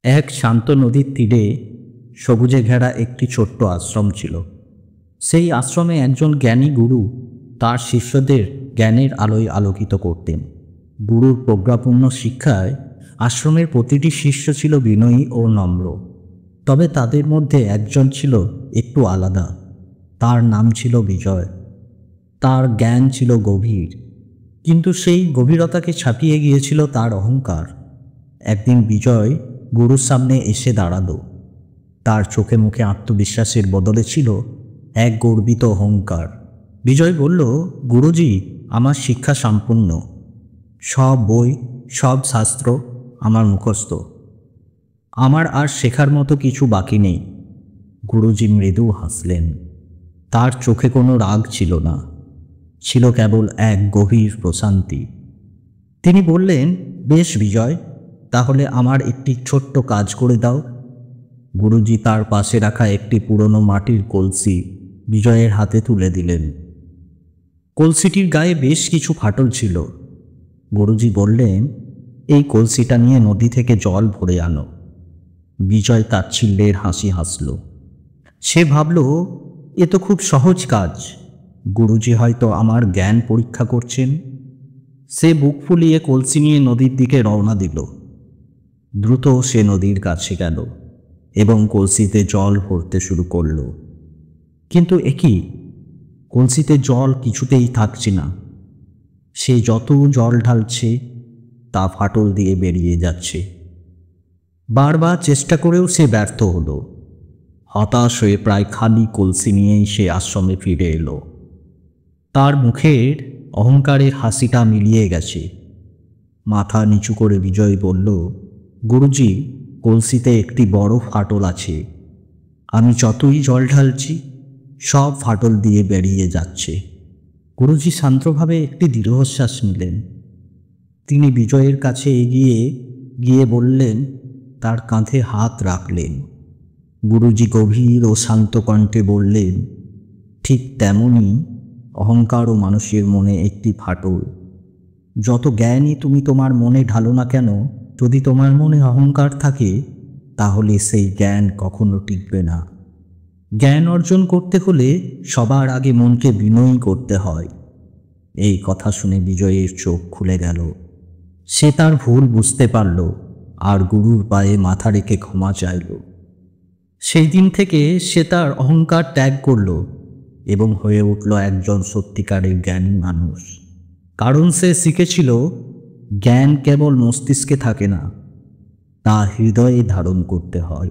এক শান্ত নদীর তীরে সবুজে ঘেরা একটি ছোট্ট আশ্রম ছিল। সেই আশ্রমে একজন জ্ঞানী গুরু তার শিষ্যদের জ্ঞানের আলোয় আলোকিত করতেন। গুরুর প্রজ্ঞাপূর্ণ শিক্ষায় আশ্রমের প্রতিটি শিষ্য ছিল বিনয়ী ও নম্র। তবে তাদের মধ্যে একজন ছিল একটু আলাদা। তার নাম ছিল বিজয়। তার জ্ঞান ছিল গভীর, কিন্তু সেই গভীরতাকে ছাপিয়ে গিয়েছিল তার অহংকার। একদিন বিজয় গুরুর সামনে এসে দাঁড়ালো। তার চোখে মুখে আত্মবিশ্বাসের বদলে ছিল এক গর্বিত অহংকার। বিজয় বলল, গুরুজি, আমার শিক্ষা সম্পূর্ণ। সব বই, সব শাস্ত্র আমার মুখস্থ। আমার আর শেখার মতো কিছু বাকি নেই। গুরুজি মৃদু হাসলেন। তার চোখে কোনো রাগ ছিল না, ছিল কেবল এক গভীর প্রশান্তি। তিনি বললেন, বেশ বিজয়, তাহলে আমার একটি ছোট্ট কাজ করে দাও। গুরুজি তার পাশে রাখা একটি পুরনো মাটির কলসি বিজয়ের হাতে তুলে দিলেন। কলসিটির গায়ে বেশ কিছু ফাটল ছিল। গুরুজি বললেন, এই কলসিটা নিয়ে নদী থেকে জল ভরে আনো। বিজয় তাচ্ছিল্যের হাসি হাসল। সে ভাবল, এ তো খুব সহজ কাজ। গুরুজি হয়তো আমার জ্ঞান পরীক্ষা করছেন। সে বুক ফুলিয়ে কলসি নিয়ে নদীর দিকে রওনা দিল। দ্রুত সে নদীর কাছে গেল এবং কলসিতে জল ভরতে শুরু করল। কিন্তু একই, কলসিতে জল কিছুতেই থাকছে না। সে যত জল ঢালছে তা ফাটল দিয়ে বেরিয়ে যাচ্ছে। বারবার চেষ্টা করেও সে ব্যর্থ হলো। হতাশ হয়ে প্রায় খালি কলসি নিয়েই সে আশ্রমে ফিরে এলো। তার মুখের অহংকারের হাসিটা মিলিয়ে গেছে। মাথা নিচু করে বিজয় বলল, গুরুজি, কলসিতে একটি বড় ফাটল আছে। আমি যতই জল ঢালছি সব ফাটল দিয়ে বেরিয়ে যাচ্ছে। গুরুজি শান্তভাবে একটি দীর্ঘশ্বাস নিলেন। তিনি বিজয়ের কাছে এগিয়ে গিয়ে বললেন, তার কাঁধে হাত রাখলেন। গুরুজি গভীর ও শান্ত কণ্ঠে বললেন, ঠিক তেমনই অহংকার ও মানুষের মনে একটি ফাটল। যত জ্ঞানই তুমি তোমার মনে ঢালো না কেন, যদি তোমার মনে অহংকার থাকে তাহলে সেই জ্ঞান কখনো টিকবে না। জ্ঞান অর্জন করতে হলে সবার আগে মনকে বিনয়ী করতে হয়। এই কথা শুনে বিজয়ের চোখ খুলে গেল। সে তার ভুল বুঝতে পারল আর গুরুর পায়ে মাথা রেখে ক্ষমা চাইল। সেই দিন থেকে সে তার অহংকার ত্যাগ করল এবং হয়ে উঠল একজন সত্যিকারের জ্ঞানী মানুষ। কারণ সে শিখেছিল, জ্ঞান কেবল মস্তিষ্কে থাকে না, তা হৃদয়ে ধারণ করতে হয়।